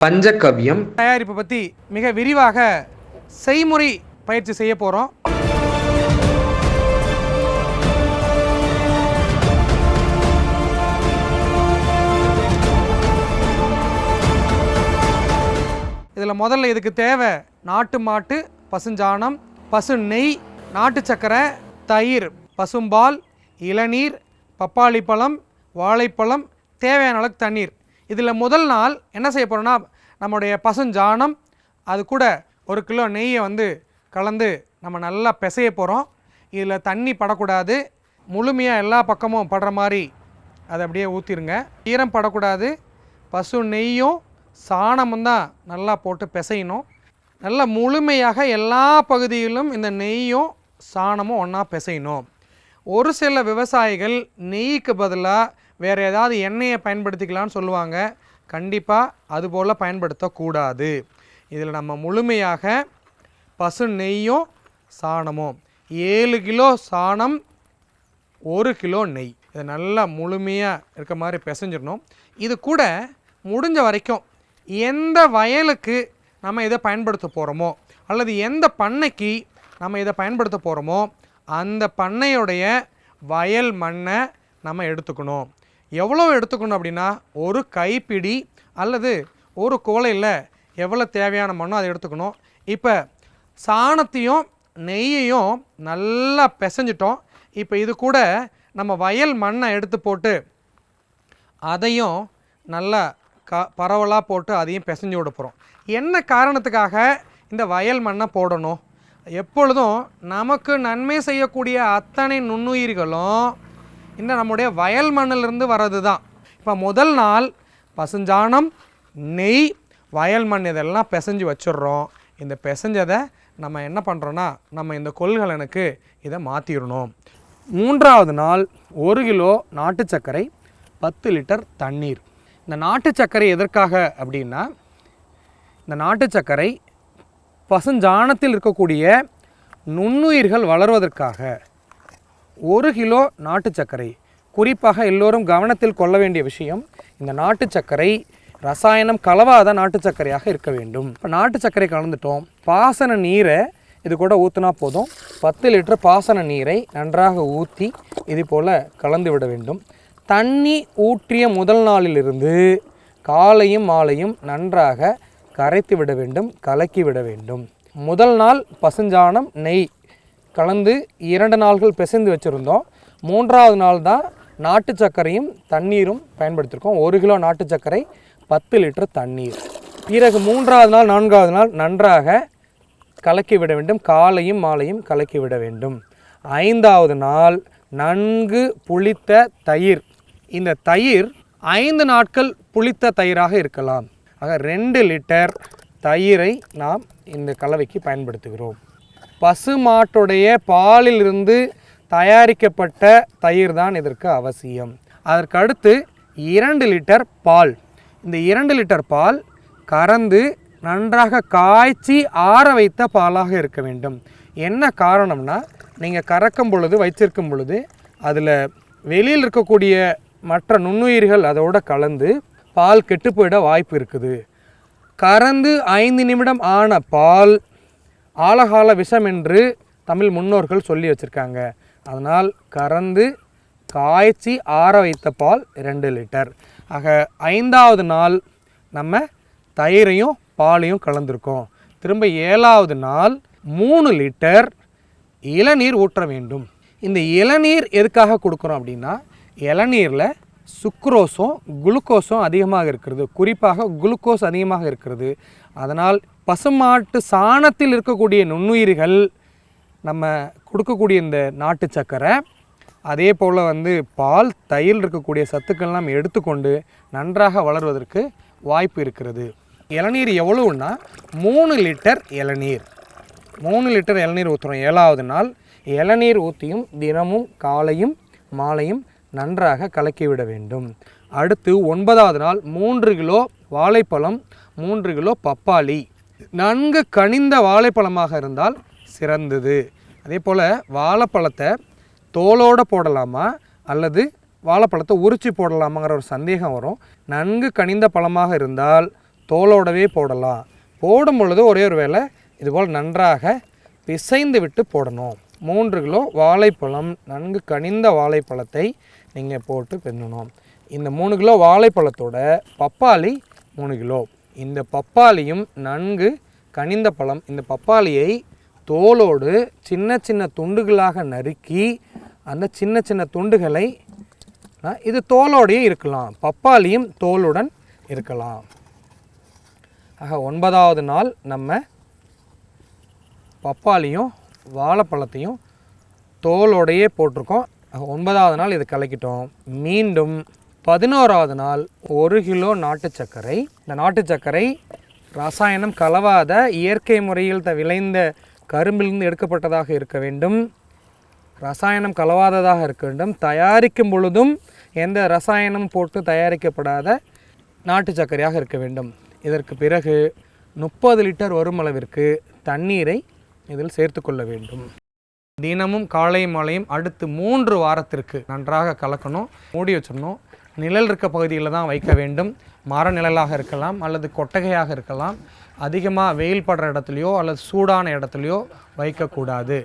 பஞ்சகவ்யம் தயாரிப்பு பற்றி மிக விரிவாக செய்முறை பயிற்சி செய்ய போகிறோம். இதில் முதல்ல இதுக்கு தேவை நாட்டு மாட்டு பசுஞ்சாணம், பசு நெய், நாட்டு சக்கரை, தயிர், பசும்பால், இளநீர், பப்பாளி பழம், வாழைப்பழம், தேவையான அளவுக்கு தண்ணீர். இதில் முதல் நாள் என்ன செய்ய போகிறோன்னா, நம்முடைய பசுஞ்சாணம் அது கூட 1 கிலோ நெய்யை கலந்து நம்ம நல்லா பிசைய போகிறோம். இதில் தண்ணி படக்கூடாது, முழுமையாக எல்லா பக்கமும் படுற மாதிரி அதை அப்படியே ஊற்றிடுங்க. ஈரம் படக்கூடாது. பசு நெய்யும் சாணமும் தான் நல்லா போட்டு பிசையணும். நல்லா முழுமையாக எல்லா பகுதியிலும் இந்த நெய்யும் சாணமும் ஒன்றா பிசையணும். ஒரு சில விவசாயிகள் நெய்க்கு பதிலாக வேறு ஏதாவது எண்ணெயை பயன்படுத்திக்கலான்னு சொல்லுவாங்க. கண்டிப்பாக அதுபோல் பயன்படுத்தக்கூடாது. இதில் நம்ம முழுமையாக பசு நெய்யும் சாணமும் 7 கிலோ சாணம் 1 கிலோ நெய் இதை நல்லா முழுமையாக இருக்க மாதிரி பிசைஞ்சிடணும். இது கூட முடிஞ்ச வரைக்கும் எந்த வயலுக்கு நம்ம இதை பயன்படுத்த போகிறோமோ அல்லது எந்த பண்ணைக்கு நம்ம இதை பயன்படுத்த போகிறோமோ அந்த பண்ணையுடைய வயல் மண்ணை நம்ம எடுத்துக்கணும். எவ்வளோ எடுத்துக்கணும் அப்படின்னா, ஒரு கைப்பிடி அல்லது ஒரு கோலையில் எவ்வளோ தேவையான மண்ணோ அதை எடுத்துக்கணும். இப்போ சாணத்தையும் நெய்யையும் நல்லா பிசைஞ்சிட்டோம். இப்போ இது கூட நம்ம வயல் மண்ணை எடுத்து போட்டு அதையும் நல்லா பரவலாக போட்டு அதையும் பிசைஞ்சு விட போகிறோம். என்ன காரணத்துக்காக இந்த வயல் மண்ணை போடணும்? எப்பொழுதும் நமக்கு நன்மை செய்யக்கூடிய அத்தனை நுண்ணுயிர்களும் இந்த நம்முடைய வயல் மண்ணிலிருந்து வர்றது தான். இப்போ முதல் நாள் பசுஞ்சாணம், நெய், வயல் மண் இதெல்லாம் பிசைஞ்சு வச்சிடுறோம். இந்த பிசைஞ்சதை நம்ம என்ன பண்ணுறோன்னா, நம்ம இந்த கொள்கலனுக்கு இதை மாற்றிடணும். 3வது நாள் 1 கிலோ நாட்டு சர்க்கரை, 10 லிட்டர் தண்ணீர். இந்த நாட்டு சர்க்கரை எதற்காக அப்படின்னா, இந்த நாட்டு சர்க்கரை பசுஞ்சாணத்தில் இருக்கக்கூடிய நுண்ணுயிர்கள் வளர்வதற்காக 1 கிலோ நாட்டு சர்க்கரை. குறிப்பாக எல்லோரும் கவனத்தில் கொள்ள வேண்டிய விஷயம், இந்த நாட்டு சர்க்கரை ரசாயனம் கலவாத நாட்டு சர்க்கரையாக இருக்க வேண்டும். இப்போ நாட்டு சர்க்கரை கலந்துட்டோம். பாசன நீரை இது கூட ஊற்றினா போதும். 10 லிட்டர் பாசன நீரை நன்றாக ஊற்றி இது போல் கலந்து விட வேண்டும். தண்ணி ஊற்றிய முதல் நாளிலிருந்து காலையும் மாலையும் நன்றாக கரைத்து விட வேண்டும், கலக்கி விட வேண்டும். முதல் நாள் பசுஞ்சாணம் நெய் கலந்து 2 நாள்கள் பிசைந்து வச்சுருந்தோம். 3வது நாள் தான் நாட்டு சர்க்கரையும் தண்ணீரும் பயன்படுத்தியிருக்கோம். 1 கிலோ நாட்டு சர்க்கரை, 10 லிட்டர் தண்ணீர். பிறகு 3வது நாள் 4வது நாள் நன்றாக கலக்கி விட வேண்டும், காலையும் மாலையும் கலக்கி விட வேண்டும். 5வது நாள் நன்கு புளித்த தயிர். இந்த தயிர் 5 நாட்கள் புளித்த தயிராக இருக்கலாம். ஆக 2 லிட்டர் தயிரை நாம் இந்த கலவைக்கு பயன்படுத்துகிறோம். பசு மாட்டுடைய பாலிலிருந்து தயாரிக்கப்பட்ட தயிர் தான் இதற்கு அவசியம். அதற்கு அடுத்து 2 லிட்டர் பால். இந்த 2 லிட்டர் பால் கறந்து நன்றாக காய்ச்சி ஆற வைத்த பாலாக இருக்க வேண்டும். என்ன காரணம்னா, நீங்கள் கறக்கும் பொழுது வைத்திருக்கும் பொழுது அதில் வெளியில் இருக்கக்கூடிய மற்ற நுண்ணுயிர்கள் அதோடு கலந்து பால் கெட்டு போயிட வாய்ப்பு இருக்குது. கறந்து 5 நிமிடம் ஆன பால் ஆழகால விஷம் என்று தமிழ் முன்னோர்கள் சொல்லி வச்சுருக்காங்க. அதனால் கறந்து காய்ச்சி ஆற வைத்த பால் 2 லிட்டர். ஆக 5வது நாள் நம்ம தயிரையும் பாலையும் கலந்துருக்கோம். திரும்ப 7வது நாள் 3 லிட்டர் இளநீர் ஊற்ற வேண்டும். இந்த இளநீர் எதுக்காக கொடுக்குறோம் அப்படின்னா, இளநீரில் சுக்ரோஸும் குளுக்கோஸும் அதிகமாக இருக்கிறது. குறிப்பாக குளுக்கோஸ் அதிகமாக இருக்கிறது. அதனால் பசுமாட்டு சாணத்தில் இருக்கக்கூடிய நுண்ணுயிர்கள் நம்ம கொடுக்கக்கூடிய இந்த நாட்டு சர்க்கரை, அதே போல் பால், தயிர் இருக்கக்கூடிய சத்துக்கள் நாம் எடுத்துக்கொண்டு நன்றாக வளர்வதற்கு வாய்ப்பு இருக்கிறது. இளநீர் எவ்வளவுன்னா 3 லிட்டர் இளநீர். 3 லிட்டர் இளநீர் ஊற்றுறோம். 7வது நாள் இளநீர் ஊற்றியும் தினமும் காலையும் மாலையும் நன்றாக கலக்கிவிட வேண்டும். அடுத்து 9வது நாள் 3 கிலோ வாழைப்பழம், 3 கிலோ பப்பாளி. நன்கு கனிந்த வாழைப்பழமாக இருந்தால் சிறந்தது. அதே போல் வாழைப்பழத்தை தோலோடு போடலாமா அல்லது வாழைப்பழத்தை உரிச்சு போடலாமாங்கிற ஒரு சந்தேகம் வரும். நன்கு கனிந்த பழமாக இருந்தால் தோலோடவே போடலாம். போடும் பொழுது ஒரே ஒரு வேளை இதுபோல் நன்றாக பிசைந்து விட்டு போடணும். 3 கிலோ வாழைப்பழம், நன்கு கனிந்த வாழைப்பழத்தை நீங்கள் போட்டு பின்னணும். இந்த 3 கிலோ வாழைப்பழத்தோட பப்பாளி 3 கிலோ. இந்த பப்பாளியும் நன்கு கனிந்த பழம். இந்த பப்பாளியை தோலோடு சின்ன சின்ன துண்டுகளாக நறுக்கி அந்த சின்ன சின்ன துண்டுகளை இது தோலோடையே இருக்கலாம், பப்பாளியும் தோலுடன் இருக்கலாம். ஆக 9வது நாள் நம்ம பப்பாளியும் வாழைப்பழத்தையும் தோலோடையே போட்டிருக்கோம். 9வது நாள் இது கலக்கிட்டோம். மீண்டும் 11வது நாள் 1 கிலோ நாட்டு சர்க்கரை. இந்த நாட்டு சர்க்கரை ரசாயனம் கலவாத இயற்கை முறையில் விளைந்த கரும்பிலிருந்து எடுக்கப்பட்டதாக இருக்க வேண்டும். ரசாயனம் கலவாததாக இருக்க வேண்டும். தயாரிக்கும் பொழுதும் எந்த ரசாயனம் போட்டு தயாரிக்கப்படாத நாட்டு சர்க்கரையாக இருக்க வேண்டும். இதற்கு பிறகு 30 லிட்டர் வரும் அளவிற்கு தண்ணீரை இதில் சேர்த்து கொள்ள வேண்டும். தினமும் காலை மாலையும் அடுத்து 3 வாரத்திற்கு நன்றாக கலக்கணும். மூடி வச்சிடணும். நிழல் இருக்க பகுதியில் தான் வைக்க வேண்டும். மர நிழலாக இருக்கலாம் அல்லது கொட்டகையாக இருக்கலாம். அதிகமாக வெயில் படுற இடத்துலையோ அல்லது சூடான இடத்துலையோ வைக்கக்கூடாது.